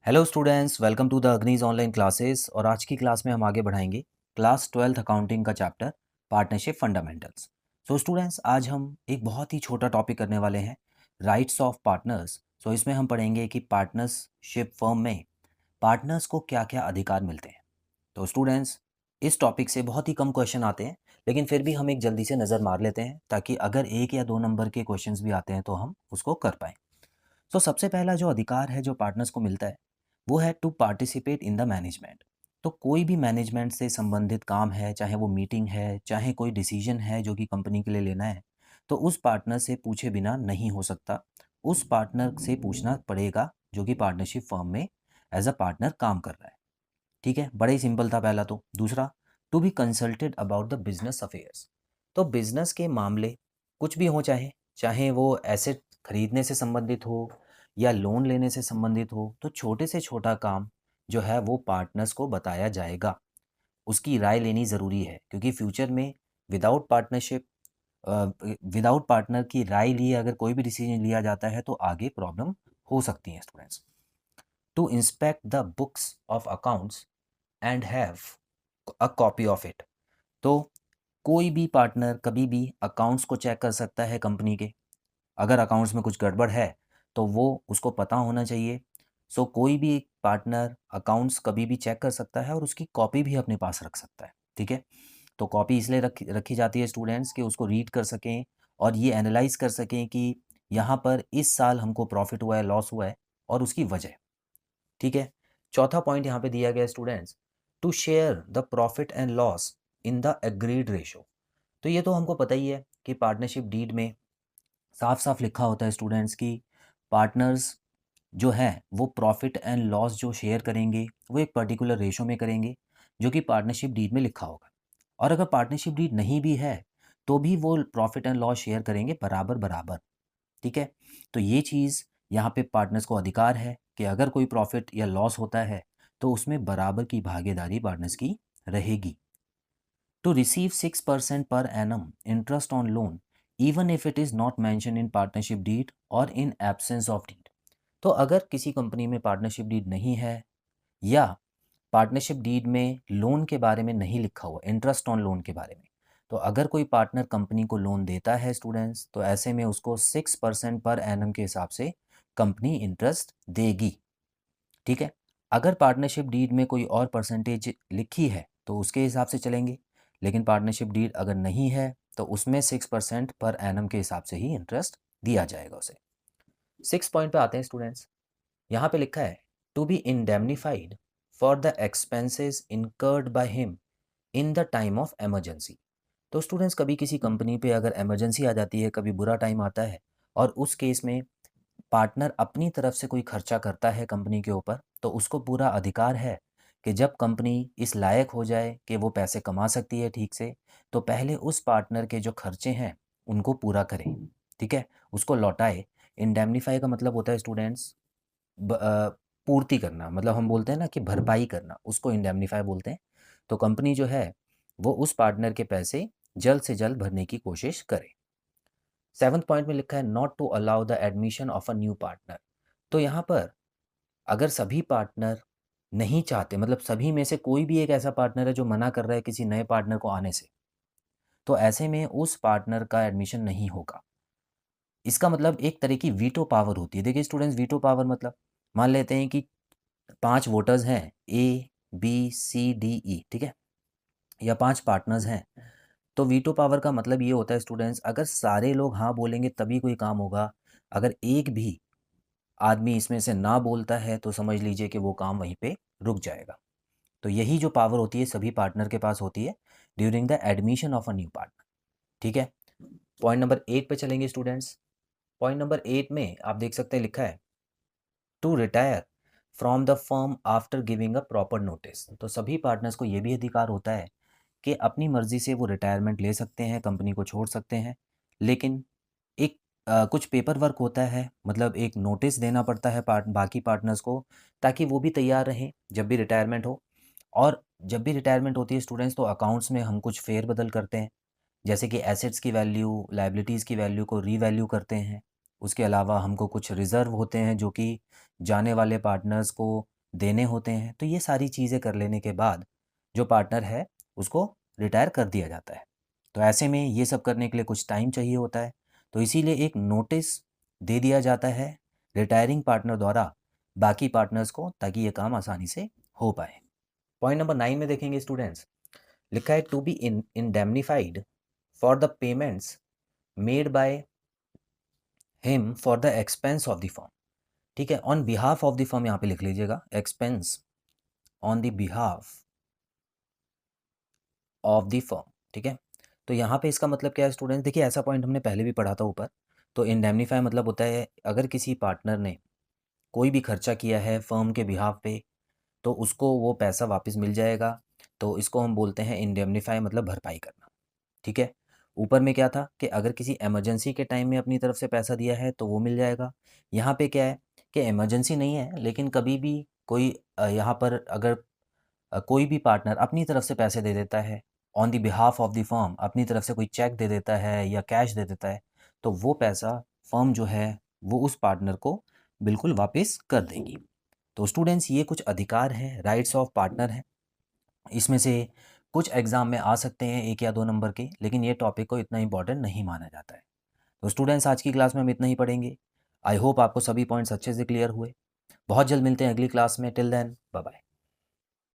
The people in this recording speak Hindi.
Hello students, welcome to the Agnij online classes. और आज की क्लास में हम आगे बढ़ाएंगे क्लास 12th अकाउंटिंग का chapter partnership fundamentals. So students, आज हम एक बहुत ही छोटा टॉपिक करने वाले हैं, राइट्स ऑफ पार्टनर्स। सो इसमें हम पढ़ेंगे कि पार्टनरशिप फर्म में पार्टनर्स को क्या क्या अधिकार मिलते हैं। तो स्टूडेंट्स, इस टॉपिक से बहुत ही कम क्वेश्चन आते हैं, लेकिन फिर भी हम एक जल्दी से नज़र मार लेते हैं ताकि अगर 1 या 2 नंबर के क्वेश्चंस भी आते हैं तो हम उसको कर पाएँ। तो सबसे पहला जो अधिकार है जो पार्टनर्स को मिलता है वो है to participate in the management. तो कोई भी मैनेजमेंट से संबंधित काम है, चाहे वो मीटिंग है, चाहे कोई डिसीजन है जो कि कंपनी के लिए लेना है, तो उस पार्टनर से पूछे बिना नहीं हो सकता। उस पार्टनर से पूछना पड़ेगा जो कि पार्टनरशिप फर्म में एज अ पार्टनर काम कर रहा है। ठीक है, बड़ा ही सिंपल था पहला। तो दूसरा, to be consulted about the business affairs. तो बिजनेस के मामले कुछ भी हो, चाहे चाहे वो एसेट खरीदने से संबंधित हो या लोन लेने से संबंधित हो, तो छोटे से छोटा काम जो है वो पार्टनर्स को बताया जाएगा। उसकी राय लेनी ज़रूरी है क्योंकि फ्यूचर में विदाउट पार्टनरशिप, विदाउट पार्टनर की राय लिए अगर कोई भी डिसीजन लिया जाता है तो आगे प्रॉब्लम हो सकती है students. To inspect the books of accounts and have a copy of it. तो कोई भी पार्टनर कभी भी अकाउंट्स को चेक कर सकता है कंपनी के। अगर अकाउंट्स में कुछ गड़बड़ है तो वो उसको पता होना चाहिए। सो कोई भी पार्टनर अकाउंट्स कभी भी चेक कर सकता है और उसकी कॉपी भी अपने पास रख सकता है। ठीक है, तो कॉपी इसलिए रखी रखी जाती है स्टूडेंट्स कि उसको रीड कर सकें और ये एनालाइज कर सकें कि यहाँ पर इस साल हमको प्रॉफिट हुआ है, लॉस हुआ है और उसकी वजह। ठीक है, चौथा पॉइंट यहाँ पे दिया गया students, to share the profit and loss in the agreed ratio. तो ये तो हमको पता ही है कि पार्टनरशिप डीड में साफ साफ लिखा होता है स्टूडेंट्स की पार्टनर्स जो है वो प्रॉफिट एंड लॉस जो शेयर करेंगे वो एक पर्टिकुलर रेशो में करेंगे जो कि पार्टनरशिप डीड में लिखा होगा। और अगर पार्टनरशिप डीड नहीं भी है तो भी वो प्रॉफिट एंड लॉस शेयर करेंगे बराबर बराबर। ठीक है, तो ये चीज़ यहाँ पे पार्टनर्स को अधिकार है कि अगर कोई प्रॉफिट या लॉस होता है तो उसमें बराबर की भागीदारी पार्टनर्स की रहेगी। To receive 6% per annum interest on loan even if it is not mention in partnership deed और इन एब्सेंस ऑफ डीड। तो अगर किसी कंपनी में पार्टनरशिप डीड नहीं है या पार्टनरशिप डीड में लोन के बारे में नहीं लिखा हुआ, इंटरेस्ट ऑन लोन के बारे में, तो अगर कोई पार्टनर कंपनी को लोन देता है स्टूडेंट्स तो ऐसे में उसको 6% पर एनम के हिसाब से कंपनी इंटरेस्ट देगी। ठीक है, अगर पार्टनरशिप डीड में कोई और परसेंटेज लिखी है तो उसके हिसाब से चलेंगे, लेकिन पार्टनरशिप डीड अगर नहीं है तो उसमें 6% पर एनम के हिसाब से ही इंटरेस्ट दिया जाएगा उसे। 6 पॉइंट पे आते हैं स्टूडेंट्स। यहाँ पे लिखा है to be indemnified for the expenses incurred by him in the time of emergency. तो स्टूडेंट्स, कभी किसी कंपनी पे अगर इमरजेंसी आ जाती है, कभी बुरा टाइम आता है और उस केस में पार्टनर अपनी तरफ से कोई खर्चा करता है कंपनी के ऊपर, तो उसको पूरा अधिकार है कि जब कंपनी इस लायक हो जाए कि वो पैसे कमा सकती है ठीक से, तो पहले उस पार्टनर के जो खर्चे हैं उनको पूरा करे। ठीक है, उसको लौटाए। इंडेमनीफाई का मतलब होता है स्टूडेंट्स पूर्ति करना, मतलब हम बोलते हैं ना कि भरपाई करना, उसको इंडेमनीफाई बोलते हैं। तो कंपनी जो है वो उस पार्टनर के पैसे जल्द से जल्द भरने की कोशिश करे। 7th पॉइंट में लिखा है not to allow the admission of a new partner. तो यहाँ पर अगर सभी पार्टनर नहीं चाहते, मतलब सभी में से कोई भी एक ऐसा पार्टनर है जो मना कर रहा है किसी नए पार्टनर को आने से, तो ऐसे में उस पार्टनर का एडमिशन नहीं होगा। इसका मतलब एक तरह की वीटो पावर होती है। देखिए स्टूडेंट्स, वीटो पावर मतलब मान लेते हैं कि 5 वोटर्स हैं, ए, बी, सी, डी, ई, ठीक है? या 5 पार्टनर्स हैं। तो वीटो पावर का मतलब ये होता है स्टूडेंट्स, अगर सारे लोग हाँ बोलेंगे तभी कोई काम होगा। अगर एक भी आदमी इसमें से ना बोलता है तो समझ लीजिए कि वो काम वहीं पे रुक जाएगा। तो यही जो पावर होती है सभी पार्टनर के पास होती है during the admission of a new partner. ठीक है, पॉइंट नंबर 8 पे चलेंगे स्टूडेंट्स। पॉइंट नंबर 8 में आप देख सकते हैं लिखा है to retire from the firm after giving a proper notice. तो सभी पार्टनर्स को ये भी अधिकार होता है कि अपनी मर्जी से वो रिटायरमेंट ले सकते हैं, कंपनी को छोड़ सकते हैं, लेकिन एक कुछ पेपर वर्क होता है, मतलब एक नोटिस देना पड़ता है बाकी पार्टनर्स को, ताकि वो भी तैयार रहें जब भी रिटायरमेंट हो। और जब भी रिटायरमेंट होती है स्टूडेंट्स तो अकाउंट्स में हम कुछ फेर बदल करते हैं, जैसे कि एसेट्स की वैल्यू, लायबिलिटीज़ की वैल्यू को रीवैल्यू करते हैं। उसके अलावा हमको कुछ रिज़र्व होते हैं जो कि जाने वाले पार्टनर्स को देने होते हैं, तो ये सारी चीज़ें कर लेने के बाद जो पार्टनर है उसको रिटायर कर दिया जाता है। तो ऐसे में ये सब करने के लिए कुछ टाइम चाहिए होता है, तो इसीलिए एक नोटिस दे दिया जाता है रिटायरिंग पार्टनर द्वारा बाकी पार्टनर्स को, ताकि ये काम आसानी से हो पाए। पॉइंट नंबर 9 में देखेंगे स्टूडेंट्स, लिखा है to be indemnified for the payments made by him for the expense of the firm. ठीक है, on behalf of the firm यहाँ पे लिख लीजिएगा, expense on the behalf of the firm. ठीक है, तो यहाँ पे इसका मतलब क्या है स्टूडेंट्स, देखिए ऐसा पॉइंट हमने पहले भी पढ़ा था ऊपर। तो इंडेमनीफाई मतलब होता है अगर किसी पार्टनर ने कोई भी खर्चा किया है फर्म के बिहाफ पे, तो उसको वो पैसा वापस मिल जाएगा। तो इसको हम बोलते हैं इंडेमनीफाई, मतलब भरपाई करना। ठीक है, ऊपर में क्या था कि अगर किसी इमरजेंसी के टाइम में अपनी तरफ से पैसा दिया है तो वो मिल जाएगा। यहाँ पे क्या है कि इमरजेंसी नहीं है, लेकिन कभी भी कोई यहाँ पर अगर कोई भी पार्टनर अपनी तरफ से पैसे दे देता है on the behalf of the firm, अपनी तरफ से कोई चेक दे देता है या कैश दे देता है, तो वो पैसा फर्म जो है वो उस पार्टनर को बिल्कुल वापस कर देगी। तो स्टूडेंट्स ये कुछ अधिकार हैं, राइट्स ऑफ पार्टनर हैं। इसमें से कुछ एग्ज़ाम में आ सकते हैं 1 या 2 नंबर के, लेकिन ये टॉपिक को इतना इम्पोर्टेंट नहीं माना जाता है। तो स्टूडेंट्स आज की क्लास में हम इतना ही पढ़ेंगे। आई होप आपको सभी पॉइंट्स अच्छे से क्लियर हुए। बहुत जल्द मिलते हैं अगली क्लास में। Till then bye bye.